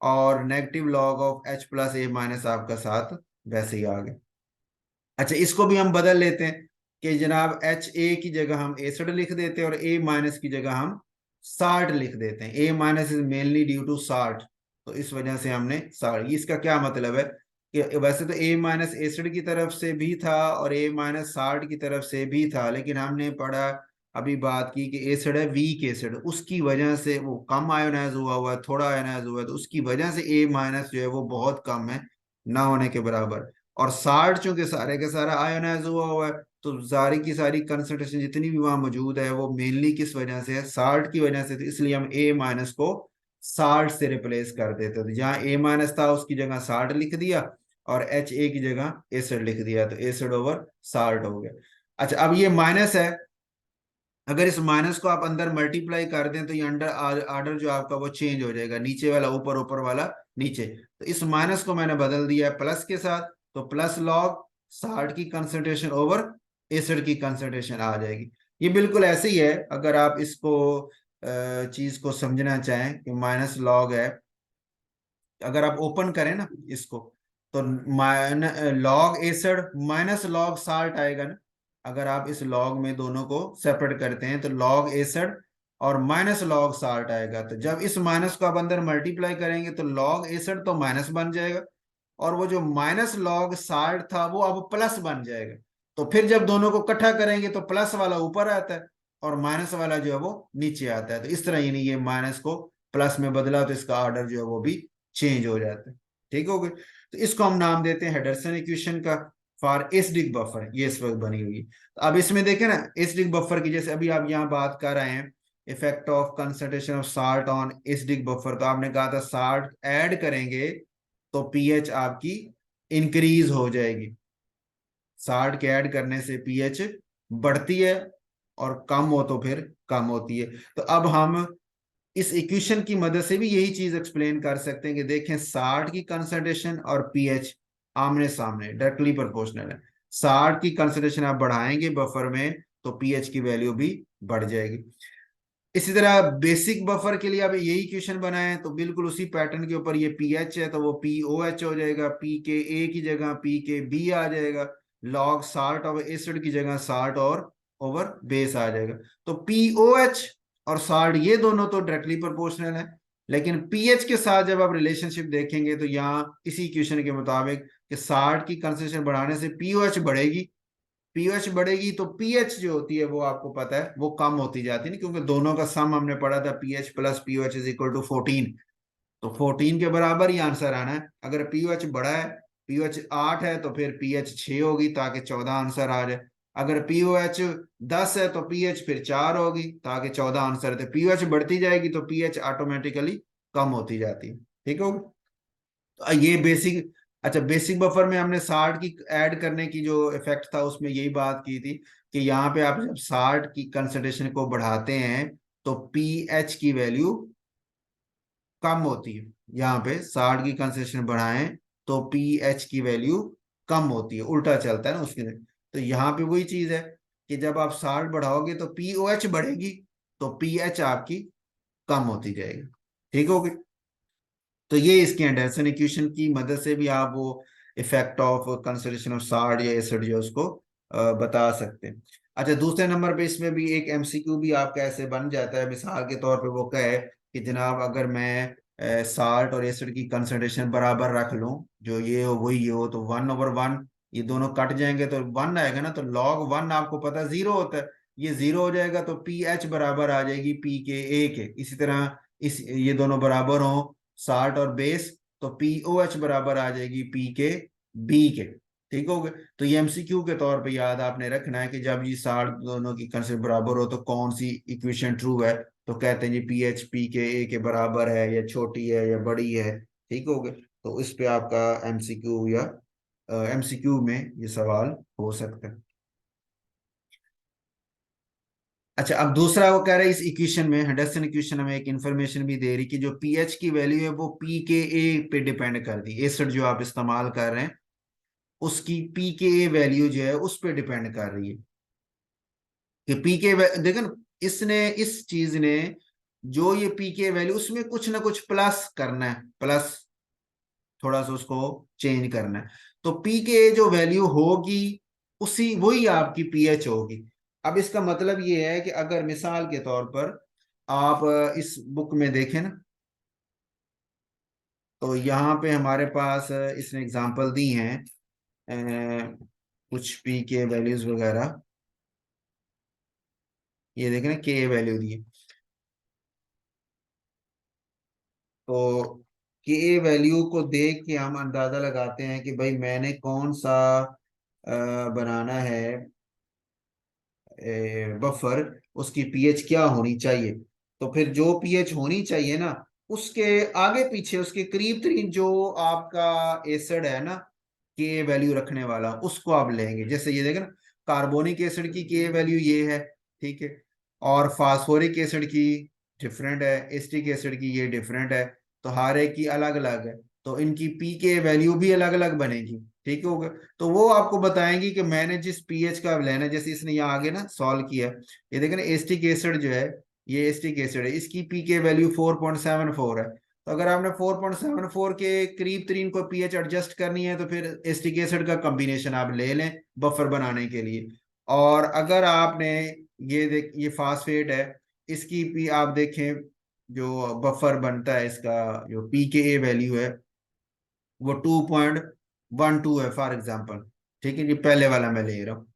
और negative log of H plus A minus आपका साथ वैसे ही आ गया। अच्छा, इसको भी हम बदल लेते हैं कि जनाब एच ए की जगह हम एसिड लिख देते हैं और ए माइनस की जगह हम साल्ट लिख देते हैं। A minus is mainly due to salt, तो इस वजह से हमने साल्ट। इसका क्या मतलब है कि वैसे तो ए माइनस एसिड की तरफ से भी था और ए माइनस साल्ट की तरफ से भी था, लेकिन हमने पढ़ा अभी बात की कि एसिड है वीक एसिड, उसकी वजह से वो कम आयोनाइज हुआ है, थोड़ा आयोनाइज हुआ है, तो उसकी वजह से ए माइनस जो है वो बहुत कम है, ना होने के बराबर। और साल्ट चूंकि सारे का सारा आयोनाइज हुआ है, तो सारी की सारी कंसंट्रेशन जितनी भी वहां मौजूद है वो मेनली किस वजह से है, साल्ट की वजह से। तो इसलिए हम ए माइनस को साल्ट से रिप्लेस कर देते, तो जहाँ ए माइनस था उसकी जगह साल्ट लिख दिया और एच ए की जगह एसिड लिख दिया, तो एसिड ओवर साल्ट हो गया। अच्छा, अब ये माइनस है, अगर इस माइनस को आप अंदर मल्टीप्लाई कर दें तो ये अंडर आर्डर जो आपका वो चेंज हो जाएगा, नीचे वाला ऊपर, ऊपर वाला नीचे। तो इस माइनस को मैंने बदल दिया है प्लस के साथ, तो प्लस लॉग साल्ट की कंसंट्रेशन ओवर एसिड की कंसंट्रेशन आ जाएगी। ये बिल्कुल ऐसे ही है, अगर आप इसको चीज को समझना चाहें कि माइनस लॉग है, अगर आप ओपन करें ना इसको, तो log acid minus log salt आएगा ना। अगर आप इस लॉग में दोनों को सेपरेट करते हैं तो लॉग एसिड और माइनस लॉग साल्ट आएगा। तो जब इस माइनस को आप अंदर मल्टीप्लाई करेंगे तो लॉग एसिड तो माइनस बन जाएगा, और वो जो माइनस लॉग साल्ट था वो अब प्लस बन जाएगा। तो फिर जब दोनों को इकट्ठा करेंगे तो प्लस वाला ऊपर आता है और माइनस वाला जो है वो नीचे आता है। तो इस तरह, यानी ये माइनस को प्लस में बदला तो इसका ऑर्डर जो है वो भी चेंज हो जाता है। ठीक हो गई। तो इसको हम नाम देते हैं हेडरसन इक्वेशन का फॉर एसिडिक बफर, ये इस वक्त बनी हुई है। तो अब इसमें देखें ना, एसिडिक बफर की जैसे अभी आप यहाँ बात कर रहे हैं effect of concentration of salt on acidic buffer, तो आपने कहा था साल्ट ऐड करेंगे तो पीएच आपकी इंक्रीज हो जाएगी, साल्ट के ऐड करने से पीएच बढ़ती है, और कम हो तो फिर कम होती है। तो अब हम इस इक्वेशन की मदद से भी यही चीज एक्सप्लेन कर सकते हैं कि देखें साल्ट की कंसंट्रेशन और पीएच आमने सामने डायरेक्टली प्रोपोर्शनल है। साल्ट की कंसंट्रेशन आप बढ़ाएंगे बफर में तो पीएच की वैल्यू भी बढ़ जाएगी। इसी तरह बेसिक बफर के लिए आप यही इक्वेशन बनाए तो बिल्कुल उसी पैटर्न के ऊपर, ये पीएच है तो वो पी ओ एच हो जाएगा, पी के ए की जगह पी के बी आ जाएगा, लॉग साल्ट और एसिड की जगह साल्ट और ओवर बेस आ जाएगा। तो पी ओ एच और साल्ट ये दोनों तो डायरेक्टली प्रोपोर्शनल है, लेकिन पीएच के साथ जब आप रिलेशनशिप देखेंगे तो यहाँ इसी इक्वेशन के मुताबिक कि साल्ट की कंसंट्रेशन बढ़ाने से पीओएच बढ़ेगी, पीएच बढ़ेगी तो पीएच जो होती है वो आपको पता है वो कम होती जाती है, क्योंकि दोनों का सम हमने पढ़ा था pH plus pOH is equal to 14। तो 14 के बराबर ही आंसर आना है। अगर पीओएच बड़ा है, पीओएच 8 है तो फिर पीएच 6 होगी ताकि 14 आंसर आ जाए। अगर पीओएच 10 है तो पीएच फिर 4 होगी ताकि 14 आंसर है। पीओएच बढ़ती जाएगी तो पीएच ऑटोमेटिकली कम होती जाती है। ठीक होगी। तो ये बेसिक। अच्छा, बेसिक बफर में हमने साल्ट की ऐड करने की जो इफेक्ट था उसमें यही बात की थी कि यहाँ पे आप जब साल्ट की कंसंट्रेशन को बढ़ाते हैं तो पीएच की वैल्यू कम होती है। यहाँ पे साल्ट की कंसंट्रेशन बढ़ाएं तो पीएच की वैल्यू कम होती है, उल्टा चलता है ना उसके। तो यहाँ पे वही चीज है कि जब आप साल्ट बढ़ाओगे तो पीओएच बढ़ेगी तो पीएच आपकी कम होती जाएगी। ठीक होगी। तो ये इसके एंडरसन इक्वेशन की मदद से भी आप वो effect of consolidation of salt या एसिड जो उसको बता सकते हैं। अच्छा, दूसरे नंबर पे इसमें भी एक एमसीक्यू भी आपका ऐसे बन जाता है, मिसाल के तौर पे वो कहे कि जनाब अगर मैं साल्ट और एसिड की कंसंट्रेशन बराबर रख लूं, जो ये हो वही हो, तो 1/1 ये दोनों कट जाएंगे तो 1 आएगा ना, तो लॉग 1 आपको पता 0 होता है, ये 0 हो जाएगा तो पी एच बराबर आ जाएगी पी के ए के। इसी तरह इस ये दोनों बराबर हो साल्ट और बेस तो पीओएच बराबर आ जाएगी पी के बी के। ठीक हो गया। तो ये एमसीक्यू के तौर पे याद आपने रखना है कि जब ये साठ दोनों की कंसेप्ट बराबर हो तो कौन सी इक्वेशन ट्रू है। तो कहते हैं जी पी एच पी के ए के बराबर है या छोटी है या बड़ी है। ठीक हो गया। तो इस पे आपका एमसीक्यू या एमसीक्यू में ये सवाल हो सकता है। अच्छा, अब दूसरा वो कह रहा है इस इक्वेशन में, हेंडरसन इक्वेशन हमें एक इंफॉर्मेशन भी दे रही कि जो पीएच की वैल्यू है वो पी के ए पे डिपेंड कर दी। एसिड जो आप इस्तेमाल कर रहे हैं उसकी पी के ए वैल्यू जो है उस पर डिपेंड कर रही है कि पी के, देखो ना, इसने इस चीज ने जो ये पी के वैल्यू उसमें कुछ ना कुछ प्लस करना है, प्लस थोड़ा सा उसको चेंज करना है। तो पी के जो वैल्यू होगी उसी वही आपकी पीएच होगी। अब इसका मतलब ये है कि अगर मिसाल के तौर पर आप इस बुक में देखें ना, तो यहाँ पे हमारे पास इसने एग्जांपल दी हैं कुछ पी के वैल्यूज वगैरह। ये देखें ना, के वैल्यू दी है। तो के वैल्यू को देख के हम अंदाजा लगाते हैं कि भाई मैंने कौन सा बनाना है बफर, उसकी पीएच क्या होनी चाहिए। तो फिर जो पीएच होनी चाहिए ना, उसके आगे पीछे उसके करीब तरीन जो आपका एसिड है ना, के वैल्यू रखने वाला, उसको आप लेंगे। जैसे ये देखें ना, कार्बोनिक एसिड की के वैल्यू ये है, ठीक है, और फास्फोरिक एसिड की डिफरेंट है, एसिटिक एसिड की ये डिफरेंट है। तो हर एक की अलग अलग है, तो इनकी पी के वैल्यू भी अलग अलग बनेगी। ठीक होगा। तो वो आपको बताएंगी कि मैंने जिस पीएच का लेना है, जैसे इसने यहाँ आगे ना सॉल्व किया, ये देखें ना एसिटिक एसिड जो है, ये एसिटिक एसिड है, इसकी पी के वैल्यू 4.74 है। तो अगर आपने 4.74 के करीब तरीन को पीएच एडजस्ट करनी है तो फिर एसिटिक एसिड का कॉम्बिनेशन आप ले लें बफर बनाने के लिए। और अगर आपने ये देख, ये फास्फेट है, इसकी भी आप देखें, जो बफर बनता है इसका जो पी के ए वैल्यू है वो 2.12 है फॉर एग्जांपल। ठीक है, ये पहले वाला मैं ले रहा हूँ,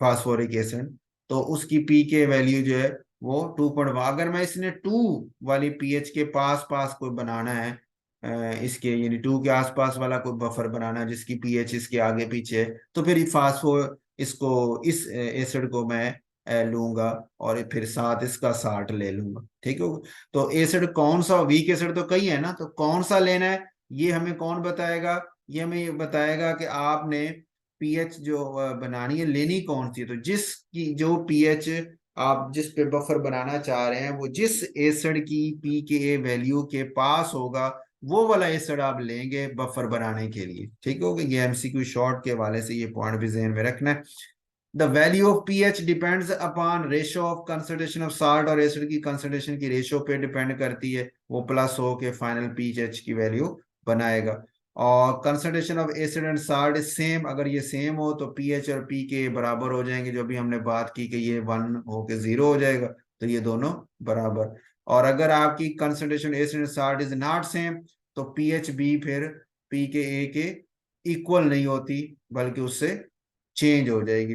फास्फोरिक एसिड। तो उसकी पी के वैल्यू जो है वो 2.1। अगर मैं इसने 2 वाली पीएच के पास पास कोई बनाना है, इसके यानी 2 के आसपास वाला कोई बफर बनाना है जिसकी पीएच इसके आगे पीछे है, तो फिर फास्फो इसको इस एसिड को मैं लूंगा और फिर साथ इसका 60 ले लूंगा। ठीक है। तो एसिड कौन सा, वीक एसिड तो कई है ना, तो कौन सा लेना है ये हमें कौन बताएगा। ये हमें ये बताएगा कि आपने पीएच जो बनानी है लेनी कौन सी है। तो जिसकी जो पीएच आप जिस पे बफर बनाना चाह रहे हैं वो जिस एसिड की पी के वैल्यू के पास होगा वो वाला एसिड आप लेंगे बफर बनाने के लिए। ठीक हो गया। ये एमसीक्यू शॉर्ट के वाले से ये पॉइंट भी जहन में रखना है। The value of pH depends upon ratio of concentration of salt, और एसिड की कंसंट्रेशन की रेशियो पे डिपेंड करती है। वो प्लस हो के फाइनल पीएच की वैल्यू बनाएगा। और concentration of acid and salt is same, अगर ये सेम हो तो पीएच और पी के बराबर हो जाएंगे, जो भी हमने बात की कि ये 1 होके 0 हो जाएगा। तो ये दोनों बराबर। और अगर आपकी concentration acid and salt is not same तो पीएच भी फिर पी के ए के इक्वल नहीं होती बल्कि उससे चेंज हो जाएगी।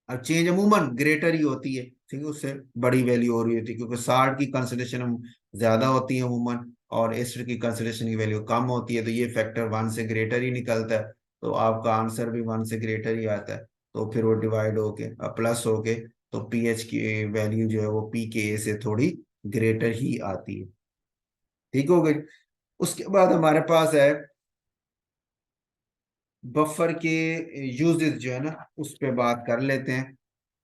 और चेंज अमूमन ग्रेटर ही होती है, ठीक है, उससे बड़ी वैल्यू हो रही होती है क्योंकि साल्ट की कंसंट्रेशन ज्यादा होती है अमूमन और एसिड की कंसंट्रेशन की वैल्यू कम होती है, तो ये फैक्टर 1 से ग्रेटर ही निकलता है। तो आपका आंसर भी 1 से ग्रेटर ही आता है। तो फिर वो डिवाइड होके प्लस होके तो पीएच की वैल्यू जो है वो पी के ए से थोड़ी ग्रेटर ही आती है। ठीक हो गई। उसके बाद हमारे पास है बफर के यूजेस जो है ना, उस पे बात कर लेते हैं।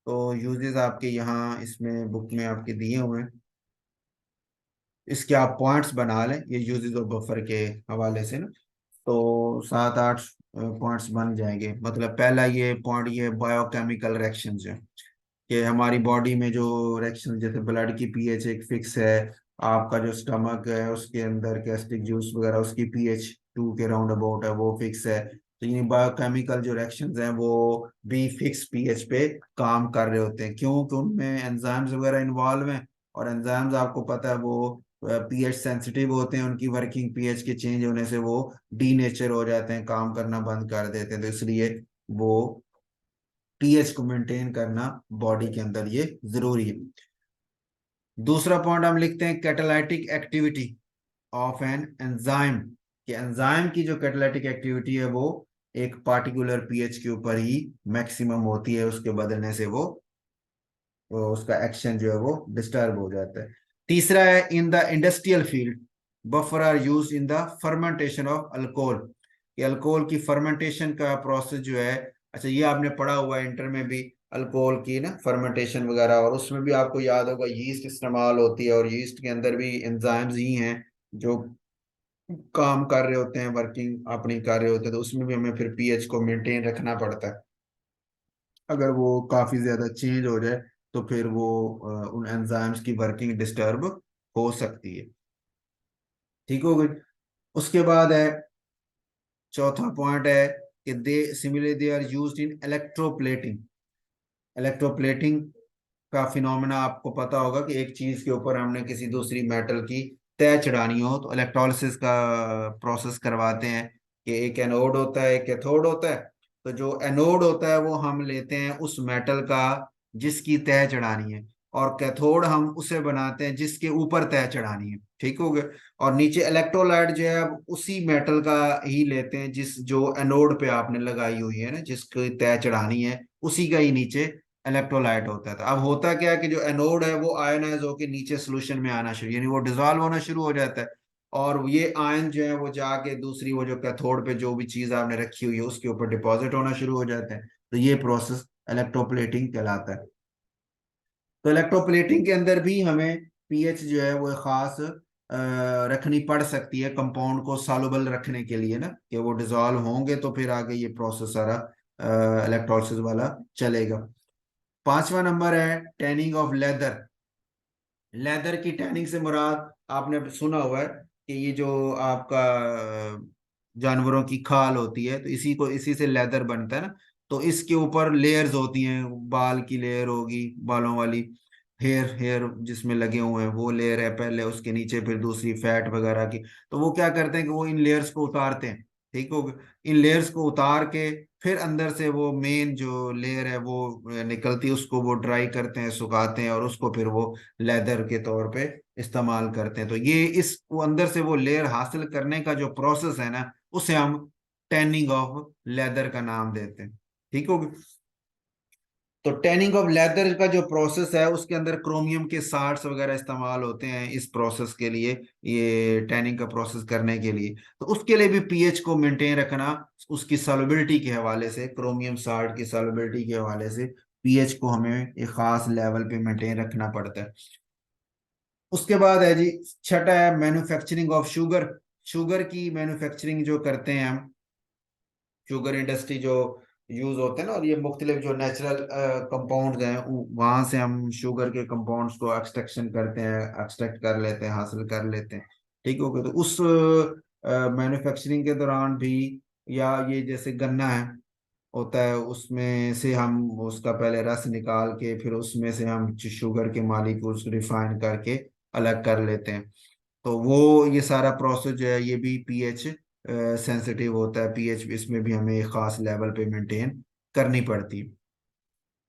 तो यूजेस आपके यहाँ इसमें बुक में आपके दिए हुए हैं, इसके आप पॉइंट्स बना लें ये यूजेस और बफर के हवाले से ना। तो 7-8 पॉइंट्स बन जाएंगे। मतलब पहला ये पॉइंट ये बायोकेमिकल रिएक्शन है कि हमारी बॉडी में जो रिएक्शन, जैसे ब्लड की पीएच एक फिक्स है, आपका जो स्टमक है उसके अंदर गैस्ट्रिक जूस वगैरह उसकी पीएच 2 के राउंड अबाउट है वो फिक्स है। तो ये बायोकेमिकल जो रिएक्शंस हैं वो भी फिक्स पीएच पे काम कर रहे होते हैं, क्योंकि उनमें एंजाइम्स वगैरह इन्वॉल्व हैं। और एंजाइम्स आपको पता है वो पीएच सेंसिटिव होते हैं, उनकी वर्किंग पीएच के चेंज होने से वो डीनेचर हो जाते हैं, काम करना बंद कर देते हैं। तो इसलिए वो पीएच को मेंटेन करना बॉडी के अंदर ये जरूरी है। दूसरा पॉइंट हम लिखते हैं catalytic activity of an enzyme, कि एंजाइम की जो कैटालाइटिक एक्टिविटी है वो एक पार्टिकुलर पीएच के ऊपर ही मैक्सिमम होती है, उसके बदलने से वो उसका एक्शन जो है वो डिस्टर्ब हो जाता है। तीसरा है in the industrial field buffer are use in the fermentation of alcohol. ये अल्कोहल की फर्मेंटेशन का प्रोसेस जो है, अच्छा ये आपने पढ़ा हुआ है इंटर में भी, अल्कोहल की ना फर्मेंटेशन वगैरह, और उसमें भी आपको याद होगा यीस्ट इस्तेमाल होती है, और यीस्ट के अंदर भी एंजाइम्स ही हैं जो काम कर रहे होते हैं, वर्किंग अपनी कर रहे होते हैं, तो उसमें भी हमें फिर पीएच को मेंटेन रखना पड़ता है। अगर वो काफी ज्यादा चेंज हो जाए तो फिर वो उन एंजाइम्स की वर्किंग डिस्टर्ब हो सकती है। ठीक हो गई। उसके बाद है, चौथा पॉइंट है कि they similarly they are used in electroplating. Electroplating का फिनोमेना आपको पता होगा कि एक चीज के ऊपर हमने किसी दूसरी मेटल की तय चढ़ानी हो तो इलेक्ट्रोलिसिस का प्रोसेस करवाते हैं, कि एक एनोड होता है एक कैथोड होता है। तो जो एनोड होता है वो हम लेते हैं उस मेटल का जिसकी तय चढ़ानी है, और कैथोड हम उसे बनाते हैं जिसके ऊपर तय चढ़ानी है। ठीक हो गया। और नीचे इलेक्ट्रोलाइट जो है अब उसी मेटल का ही लेते हैं जिस जो एनोड पे आपने लगाई हुई है ना, जिसकी तय चढ़ानी है उसी का ही नीचे इलेक्ट्रोलाइट होता है। तो अब होता क्या है कि जो एनोड है वो आयनाइज होकर नीचे सोल्यूशन में आना शुरू, यानी वो डिजोल्व होना शुरू हो जाता है, और ये आयन जो है वो जाके दूसरी वो जो कैथोड पे जो भी चीज आपने रखी हुई है उसके ऊपर डिपॉजिट होना शुरू हो जाता है। तो ये प्रोसेस इलेक्ट्रोप्लेटिंग कहलाता है। तो इलेक्ट्रोप्लेटिंग के अंदर भी हमें पीएच जो है वो खास रखनी पड़ सकती है कंपाउंड को सॉल्युबल रखने के लिए ना, कि वो डिजोल्व होंगे तो फिर आगे ये प्रोसेस सारा इलेक्ट्रोलिसिस वाला चलेगा। पांचवा नंबर है टैनिंग ऑफ लेदर। लेदर की टैनिंग से मुराद आपने सुना हुआ है कि ये जो आपका जानवरों की खाल होती है, तो इसी से लेदर बनता है ना। तो इसके ऊपर लेयर्स होती हैं, बाल की लेयर होगी, बालों वाली, हेयर हेयर जिसमें लगे हुए हैं वो लेयर है पहले, उसके नीचे फिर दूसरी फैट वगैरह की। तो वो क्या करते हैं कि वो इन लेयर्स को उतारते हैं। ठीक हो गया। इन लेयर्स को उतार के फिर अंदर से वो मेन जो लेयर है वो निकलती है, उसको वो ड्राई करते हैं, सुखाते हैं, और उसको फिर वो लेदर के तौर पे इस्तेमाल करते हैं। तो ये इस वो अंदर से वो लेयर हासिल करने का जो प्रोसेस है ना, उसे हम टैनिंग ऑफ लेदर का नाम देते हैं। ठीक हो गया। तो टैनिंग ऑफ लेदर का जो प्रोसेस है उसके अंदर क्रोमियम के साल्ट्स वगैरह इस्तेमाल होते हैं इस प्रोसेस के लिए, ये टैनिंग का प्रोसेस करने के लिए। तो उसके लिए भी पीएच को मेंटेन रखना, उसकी सॉल्युबिलिटी के हवाले से, क्रोमियम साल्ट की सॉल्युबिलिटी के हवाले से पीएच को हमें एक खास लेवल पे मेंटेन रखना पड़ता है। उसके बाद है जी, छठा है मैन्युफैक्चरिंग ऑफ शुगर। शुगर की मैन्युफैक्चरिंग जो करते हैं हम, शुगर इंडस्ट्री जो यूज होते हैं ना, और ये मुख्तलिफ जो नेचुरल कंपाउंड्स हैं वहां से हम शुगर के कंपाउंड्स को एक्सट्रैक्शन करते हैं, एक्सट्रैक्ट कर लेते हैं, हासिल कर लेते हैं। ठीक हो गया। तो उस मैन्युफैक्चरिंग के दौरान भी, या ये जैसे गन्ना है होता है, उसमें से हम उसका पहले रस निकाल के फिर उसमें से हम शुगर के मालिक्यूल्स रिफाइन करके अलग कर लेते हैं। तो वो ये सारा प्रोसेस जो है ये भी पीएच सेंसिटिव होता है, पीएच इसमें भी हमें एक खास लेवल पे मेंटेन करनी पड़ती है।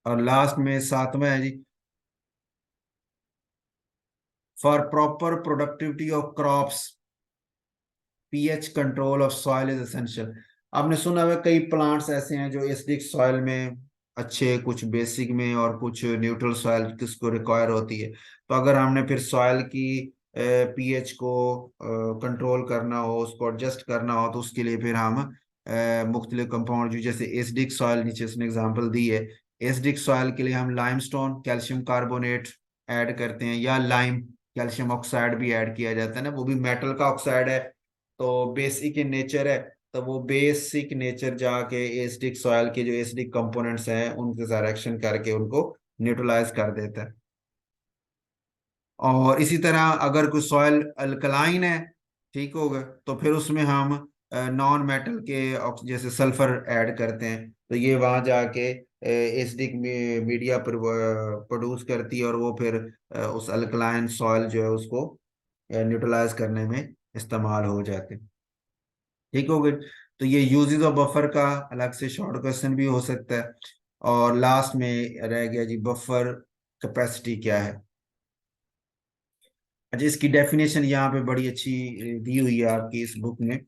और लास्ट में सातवां है जी, for proper productivity of crops pH control of soil is essential. आपने सुना है कई प्लांट्स ऐसे हैं जो एसिडिक सॉइल में अच्छे, कुछ बेसिक में, और कुछ न्यूट्रल सॉइल किसको रिक्वायर होती है। तो अगर हमने फिर सॉइल की पीएच को कंट्रोल करना हो, उसको एडजस्ट करना हो, तो उसके लिए फिर हम मुख्तलिफ कंपाउंड जो जैसे एसिडिक सॉइल, नीचे उसने एग्जांपल दी है, एसिडिक सॉइल के लिए हम लाइमस्टोन कैल्शियम कार्बोनेट ऐड करते हैं, या लाइम कैल्शियम ऑक्साइड भी ऐड किया जाता है ना, वो भी मेटल का ऑक्साइड है, तो बेसिक इन नेचर है। तो वो बेसिक नेचर जाके एसिडिक सॉइल के जो एसिडिक कंपोनेंट्स हैं उनके साथ रिएक्शन करके उनको न्यूट्रलाइज कर देता है। और इसी तरह अगर कोई सॉइल अल्कलाइन है, ठीक होगा, तो फिर उसमें हम नॉन मेटल के जैसे सल्फर ऐड करते हैं, तो ये वहां जाके एसिडिक मीडिया प्रोड्यूस करती है, और वो फिर उस अल्कलाइन सॉइल जो है उसको न्यूट्रलाइज करने में इस्तेमाल हो जाते हैं। ठीक हो गई। तो ये यूजेस ऑफ बफर का अलग से शॉर्ट क्वेश्चन भी हो सकता है। और लास्ट में रह गया जी, बफर कैपेसिटी क्या है। अच्छा, इसकी डेफिनेशन यहाँ पे बड़ी अच्छी दी हुई है आपकी इस बुक में।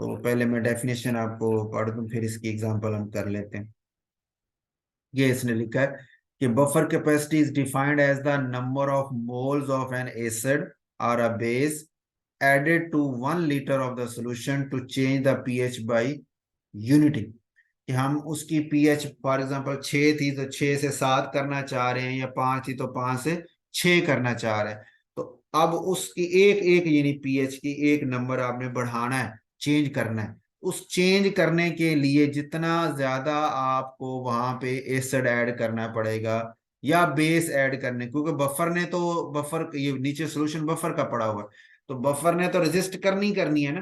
तो पहले मैं डेफिनेशन आपको पढ़ दूं, फिर इसकी एग्जांपल हम कर लेते हैं। ये इसने लिखा है कि buffer capacity is defined as the number of moles of an acid और a base added to 1 liter of the solution to change the pH by unity। कि हम उसकी पीएच फॉर एग्जांपल 6 थी तो 6 से 7 करना चाह रहे हैं, या 5 थी तो 5 से 6 करना चाह रहे हैं। तो अब उसकी एक एक यानी पीएच की एक नंबर आपने बढ़ाना है, चेंज करना है। उस चेंज करने के लिए जितना ज्यादा आपको वहां पे एसिड ऐड करना पड़ेगा या बेस ऐड करने, क्योंकि बफर ने तो बफर ये नीचे सोल्यूशन बफर का पड़ा हुआ है, तो बफर ने तो रेजिस्ट करनी करनी है ना।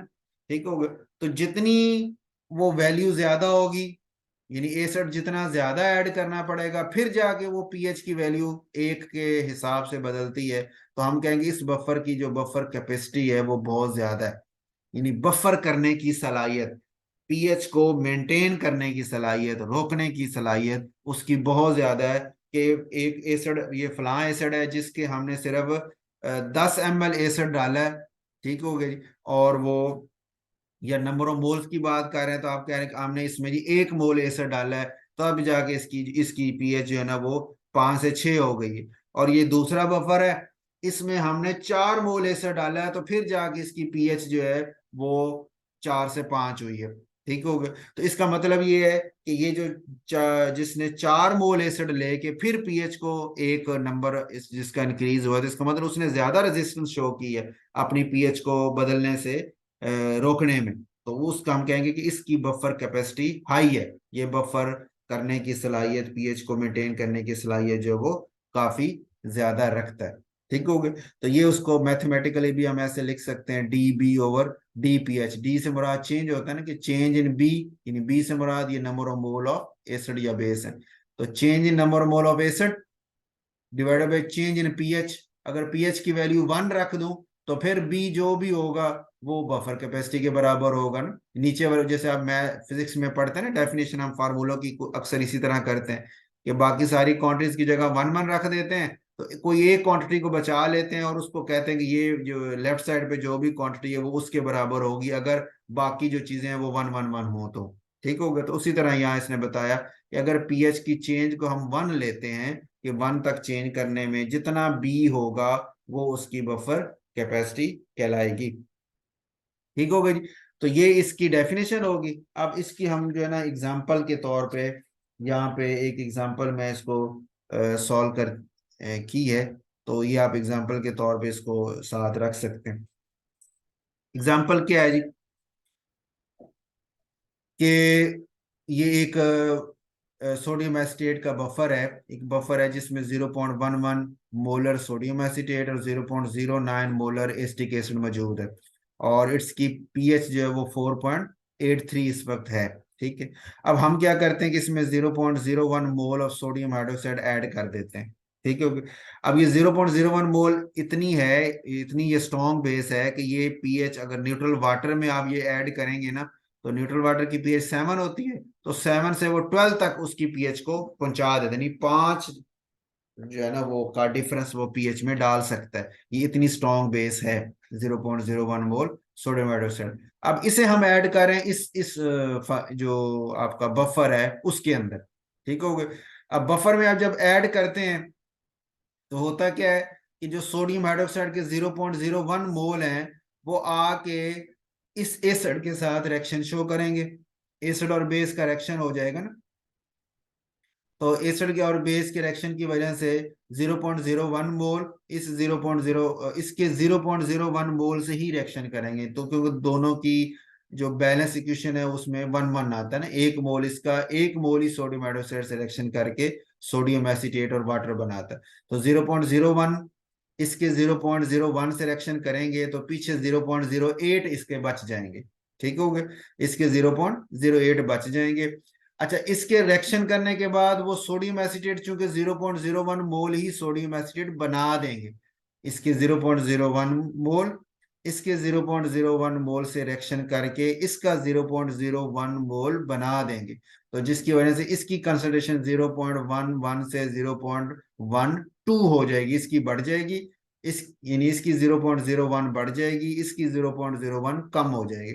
ठीक हो गया। तो जितनी वो वैल्यू ज्यादा होगी, यानी एसिड जितना ज्यादा ऐड करना पड़ेगा, फिर जाके वो पीएच की वैल्यू एक के हिसाब से बदलती है। तो हम कहेंगे इस बफर की जो बफर कैपेसिटी है वो बहुत ज्यादा है, यानी बफर करने की सलाहियत, पीएच को मेंटेन करने की सलाहियत, रोकने की सलाहियत उसकी बहुत ज्यादा है। कि एक एसिड, ये फलां एसिड है जिसके हमने सिर्फ 10 ml एसिड डाला है, ठीक हो गया जी, और वो, या नंबर ऑफ मोल्स की बात कर रहे हैं तो आप कह रहे हैं कि हमने इसमें जी 1 मोल एसिड डाला है, तो अब जाके इसकी इसकी पीएच जो है ना वो 5 से 6 हो गई है। और ये दूसरा बफर है, इसमें हमने 4 मोल एसिड डाला है, तो फिर जाके इसकी पीएच जो है वो 4 से 5 हुई है। ठीक हो गया। तो इसका मतलब ये है कि ये जो जिसने 4 मोल एसिड लेके फिर पीएच को एक नंबर जिसका इंक्रीज हुआ, तो इसका मतलब उसने ज्यादा रेजिस्टेंस शो की है अपनी पीएच को बदलने से रोकने में। तो उसका हम कहेंगे कि इसकी बफर कैपेसिटी हाई है, ये बफर करने की सलाहियत, पीएच को मेंटेन करने की सलाहियत जो है वो काफी ज्यादा रखता है। ठीक हो गया। तो ये उसको मैथमेटिकली भी हम ऐसे लिख सकते हैं, D B over D P H. D से मुराद चेंज होता है ना, कि चेंज इन बी, यानी बी से मुराद ये number of mole of acid या बेस है। तो change in number of mole of acid divided by change in pH. अगर पीएच की वैल्यू 1 रख दूं तो फिर बी जो भी होगा वो बफर कैपेसिटी के बराबर होगा ना। नीचे वाले जैसे आप मैं फिजिक्स में पढ़ते हैं ना डेफिनेशन, हम फार्मूलों की अक्सर इसी तरह करते हैं कि बाकी सारी क्वांटिटीज की जगह 1 1 रख देते हैं, तो कोई एक क्वांटिटी को बचा लेते हैं और उसको कहते हैं कि ये जो लेफ्ट साइड पे जो भी क्वांटिटी है वो उसके बराबर होगी अगर बाकी जो चीजें हैं वो 1 1 1 हो तो। ठीक हो गया। तो उसी तरह यहाँ इसने बताया कि अगर पीएच की चेंज को हम 1 लेते हैं, कि 1 तक चेंज करने में जितना बी होगा वो उसकी बफर कैपेसिटी कहलाएगी। ठीक हो गई जी। तो ये इसकी डेफिनेशन होगी। अब इसकी हम जो है ना एग्जाम्पल के तौर पे, यहाँ पे एक एग्जाम्पल मैं इसको सॉल्व कर की है, तो ये आप एग्जाम्पल के तौर पे इसको साथ रख सकते हैं। एग्जाम्पल क्या है जी, कि ये एक सोडियम एसिटेट का बफर है, एक बफर है जिसमें 0.11 मोलर सोडियम एसिटेट और 0.09 मोलर एसिटिक एसिड मौजूद है, और इसकी पीएच जो है वो 4.83 इस वक्त है। ठीक है। अब हम क्या करते हैं कि इसमें 0.01 mole of sodium hydroxide add कर देते हैं। ठीक है। अब ये 0.01 मोल इतनी है, इतनी ये स्ट्रॉन्ग बेस है कि ये पीएच अगर न्यूट्रल वाटर में आप ये ऐड करेंगे ना, तो न्यूट्रल वाटर की पीएच 7 होती है, तो 7 से वो 12 तक उसकी पीएच को पहुंचा देते, यानी 5 जो है ना वो का डिफरेंस वो पीएच में डाल सकता है। ये इतनी स्ट्रॉन्ग बेस है 0.01 मोल सोडियम हाइड्रोक्साइड। अब इसे हम ऐड करें इस जो आपका बफर है उसके अंदर। ठीक हो गया। अब बफर में आप जब ऐड करते हैं तो होता क्या है कि जो सोडियम हाइड्रोक्साइड के 0.01 मोल हैं वो आके इस एसिड के साथ रिएक्शन शो करेंगे, एसिड और बेस का रिएक्शन हो जाएगा ना। तो एसिड के और बेस के रिएक्शन की वजह से 0.01 मोल इस 0.0 इसके 0.01 मोल से ही रिएक्शन करेंगे, तो क्योंकि दोनों की जो बैलेंस इक्वेशन है उसमें 1 1 आता है ना, 1 मोल इसका, 1 मोल ही सोडियम हाइड्रोक्साइड से रिएक्शन करके सोडियम एसिटेट और वाटर बनाता है। तो 0.01 इसके 0.01 से रिएक्शन करेंगे तो पीछे 0.08 इसके बच जाएंगे। ठीक हो गए। इसके 0.08 बच जाएंगे। अच्छा, इसके रिएक्शन करने के बाद वो सोडियम एसिटेट चूंकि 0.01 मोल ही सोडियम एसिटेट बना देंगे, इसके 0.01 मोल इसके 0.01 मोल से रिएक्शन करके इसका 0.01 मोल बना देंगे, तो जिसकी वजह से इसकी कंसंट्रेशन 0.11 से 0.12 हो जाएगी, इसकी बढ़ जाएगी, इस यानी इसकी 0.01 बढ़ जाएगी, इसकी 0.01 कम हो जाएगी।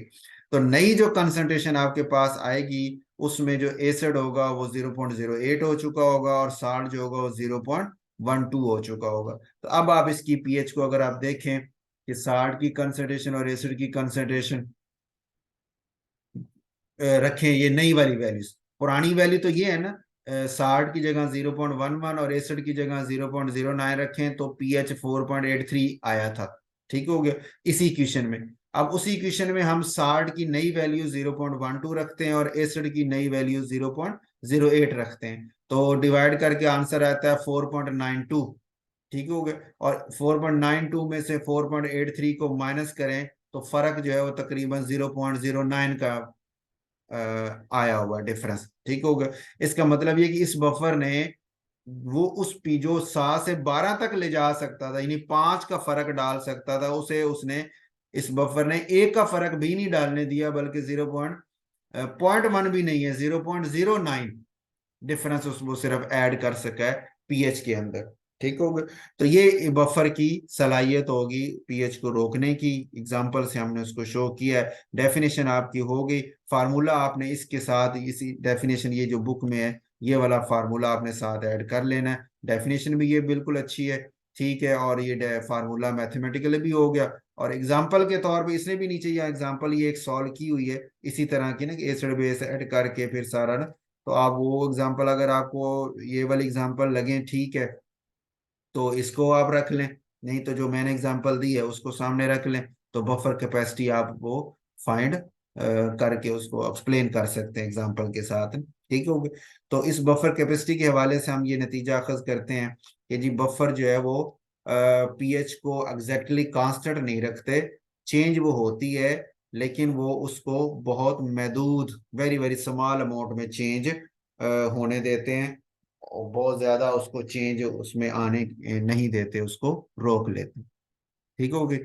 तो नई जो कंसंट्रेशन आपके पास आएगी उसमें जो एसिड होगा वो 0.08 हो चुका होगा और साल्ट जो होगा वो 0.12 हो चुका होगा। तो अब आप इसकी पीएच को अगर आप देखें कि साल्ट की कंसंट्रेशन और एसिड की कंसंट्रेशन रखें, ये नई वाली वैल्यूज, पुरानी वैल्यू तो ये है ना, 60 की जगह 0.11 और 61 की जगह 0.09 रखें तो पीएच 4.83 आया था। ठीक हो गया इसी क्वेश्चन में। अब उसी क्वेश्चन में हम 60 की नई वैल्यू 0.12 रखते हैं और 61 की नई वैल्यू 0.08 रखते हैं, तो डिवाइड करके आंसर आता है 4.92। ठीक हो गया। और 4.92 में से 4.83 को माइनस करें तो फर्क जो है वो तकरीबन 0.09 का आया हुआ डिफरेंस। ठीक हो गया। इसका मतलब ये कि इस बफर ने वो उस पी जो 7 से 12 तक ले जा सकता था, यानी 5 का फर्क डाल सकता था, उसे उसने इस बफर ने 1 का फर्क भी नहीं डालने दिया, बल्कि 0.1 भी नहीं है, 0.09 डिफरेंस उसको सिर्फ ऐड कर सका है पीएच के अंदर। ठीक हो गया। तो ये बफर की सलाहियत होगी पीएच को रोकने की। एग्जांपल से हमने उसको शो किया है। डेफिनेशन आपकी हो गई, फार्मूला आपने इसके साथ इसी डेफिनेशन ये जो बुक में है ये वाला फार्मूला आपने साथ ऐड कर लेना है। डेफिनेशन भी ये बिल्कुल अच्छी है। ठीक है। और ये फार्मूला मैथमेटिकली भी हो गया और एग्जाम्पल के तौर पे इसने भी नीचे ये एग्जाम्पल ये एक सॉल्व की हुई है इसी तरह की ना, कि एसिड बेस ऐड करके फिर सारा ना। तो आप वो एग्जाम्पल अगर आपको ये वाली एग्जाम्पल लगे ठीक है तो इसको आप रख लें, नहीं तो जो मैंने एग्जांपल दी है उसको सामने रख लें। तो बफर कैपेसिटी आप वो फाइंड करके उसको एक्सप्लेन कर सकते हैं एग्जांपल के साथ। ठीक हो गया। तो इस बफर कैपेसिटी के हवाले से हम ये नतीजा अखज करते हैं कि जी बफर जो है वो पीएच को एग्जैक्टली कांस्टेंट नहीं रखते, चेंज वो होती है लेकिन वो उसको बहुत महदूद, वेरी वेरी स्मॉल अमाउंट में चेंज होने देते हैं और बहुत ज्यादा उसको चेंज उसमें आने नहीं देते, उसको रोक लेते। ठीक हो गई।